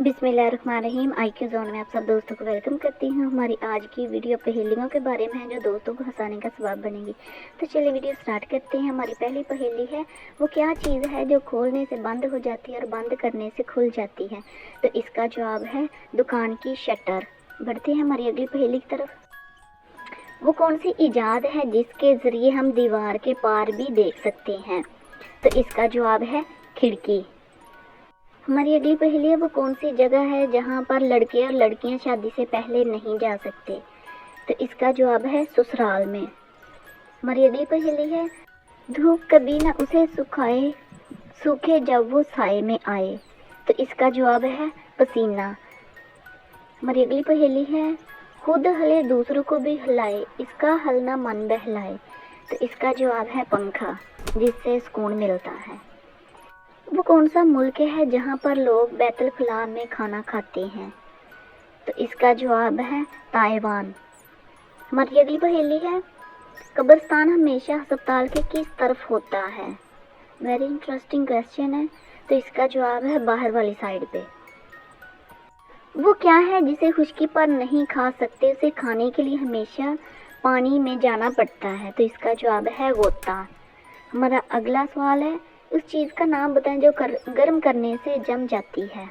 बिस्मिल्लाहिर्रहमानिर्रहीम। IQ zone में आप सब दोस्तों को वेलकम करती हूँ। हमारी आज की वीडियो पहेलियों के बारे में है जो दोस्तों को हंसाने का सबब बनेगी। तो चलिए वीडियो स्टार्ट करते हैं। हमारी पहली पहेली है, वो क्या चीज़ है जो खोलने से बंद हो जाती है और बंद करने से खुल जाती है? तो इसका जवाब है दुकान की शटर। बढ़ते हैं हमारी अगली पहेली की तरफ। वो कौन सी इजाद है जिसके ज़रिए हम दीवार के पार भी देख सकते हैं? तो इसका जवाब है खिड़की। हमारी अगली पहेली है, वो कौन सी जगह है जहाँ पर लड़के और लड़कियाँ शादी से पहले नहीं जा सकते? तो इसका जवाब है ससुराल में। हमारी अगली पहेली है, धूप कभी ना उसे सुखाए, सूखे जब वो साए में आए। तो इसका जवाब है पसीना। हमारी अगली पहेली है, खुद हिले दूसरों को भी हिलाए, इसका हलना मन बहलाए। तो इसका जवाब है पंखा, जिससे सुकून मिलता है। वो कौन सा मुल्क है जहाँ पर लोग बैतुल खुला में खाना खाते हैं? तो इसका जवाब है ताइवान। हमारी अगली पहेली है, कब्रिस्तान हमेशा अस्पताल के किस तरफ होता है? वेरी इंटरेस्टिंग क्वेश्चन है। तो इसका जवाब है बाहर वाली साइड पे। वो क्या है जिसे खुश्की पर नहीं खा सकते, उसे खाने के लिए हमेशा पानी में जाना पड़ता है? तो इसका जवाब है गोता। हमारा अगला सवाल है, उस चीज़ का नाम बताएं जो गर्म करने से जम जाती है?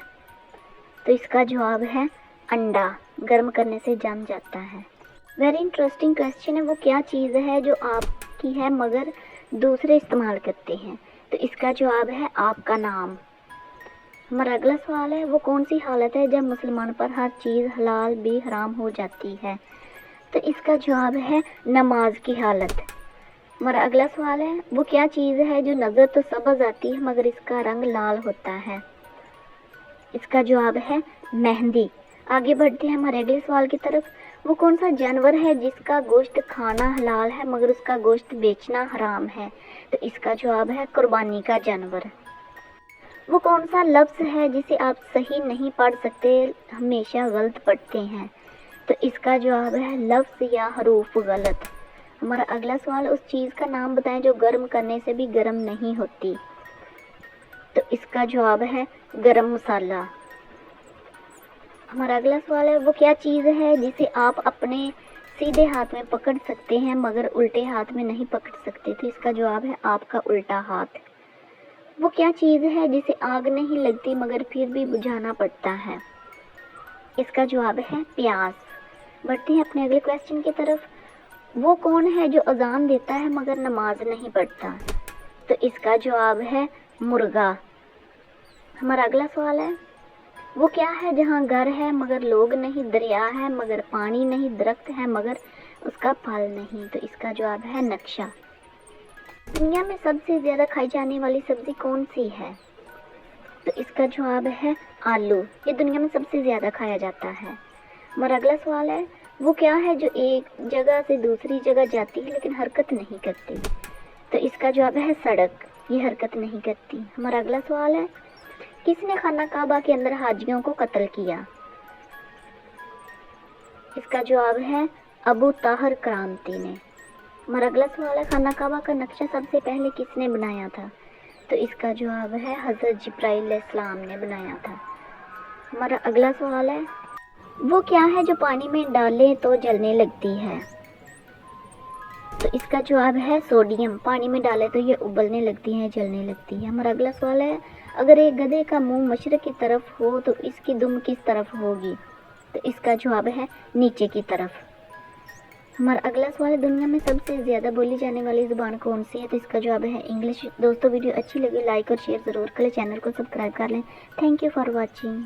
तो इसका जवाब है अंडा, गर्म करने से जम जाता है। वेरी इंटरेस्टिंग क्वेश्चन है, वो क्या चीज़ है जो आपकी है मगर दूसरे इस्तेमाल करते हैं? तो इसका जवाब है आपका नाम। हमारा अगला सवाल है, वो कौन सी हालत है जब मुसलमान पर हर चीज़ हलाल भी हराम हो जाती है? तो इसका जवाब है नमाज की हालत। हमारा अगला सवाल है, वो क्या चीज़ है जो नज़र तो सब्ज़ आती है मगर इसका रंग लाल होता है? इसका जवाब है मेहंदी। आगे बढ़ते हैं हमारे अगले सवाल की तरफ। वो कौन सा जानवर है जिसका गोश्त खाना हलाल है मगर उसका गोश्त बेचना हराम है? तो इसका जवाब है कुर्बानी का जानवर। वो कौन सा लफ्ज़ है जिसे आप सही नहीं पढ़ सकते, हमेशा गलत पढ़ते हैं? तो इसका जवाब है लफ्ज़ या हरूफ गलत। हमारा अगला सवाल, उस चीज़ का नाम बताएं जो गर्म करने से भी गर्म नहीं होती? तो इसका जवाब है गरम मसाला। हमारा अगला सवाल है, वो क्या चीज़ है जिसे आप अपने सीधे हाथ में पकड़ सकते हैं मगर उल्टे हाथ में नहीं पकड़ सकते? तो इसका जवाब है आपका उल्टा हाथ। वो क्या चीज़ है जिसे आग नहीं लगती मगर फिर भी बुझाना पड़ता है? इसका जवाब है प्यास। बढ़ते हैं अपने अगले क्वेश्चन की तरफ। वो कौन है जो अजान देता है मगर नमाज नहीं पढ़ता? तो इसका जवाब है मुर्गा। हमारा अगला सवाल है, वो क्या है जहाँ घर है मगर लोग नहीं, दरिया है मगर पानी नहीं, दरख्त है मगर उसका फल नहीं? तो इसका जवाब है नक्शा। दुनिया में सबसे ज़्यादा खाई जाने वाली सब्ज़ी कौन सी है? तो इसका जवाब है आलू। ये दुनिया में सबसे ज़्यादा खाया जाता है। हमारा अगला सवाल है, वो क्या है जो एक जगह से दूसरी जगह जाती है लेकिन हरकत नहीं करती? तो इसका जवाब है सड़क, ये हरकत नहीं करती। हमारा अगला सवाल है, किसने खाना काबा के अंदर हाजियों को कत्ल किया? इसका जवाब है अबू ताहर क्रांति ने। हमारा अगला सवाल है, खाना काबा का नक्शा सबसे पहले किसने बनाया था? तो इसका जवाब है हज़रत जिब्राइल अलैहिस्सलाम ने बनाया था। हमारा अगला सवाल है, वो क्या है जो पानी में डालें तो जलने लगती है? तो इसका जवाब है सोडियम। पानी में डालें तो ये उबलने लगती है, जलने लगती है। हमारा अगला सवाल है, अगर एक गधे का मुंह मशरक़ की तरफ हो तो इसकी दुम किस तरफ होगी? तो इसका जवाब है नीचे की तरफ। हमारा अगला सवाल है, दुनिया में सबसे ज़्यादा बोली जाने वाली ज़ुबान कौन सी है? तो इसका जवाब है इंग्लिश। दोस्तों वीडियो अच्छी लगी लाइक और शेयर ज़रूर करें, चैनल को सब्सक्राइब कर लें। Thank you for watching.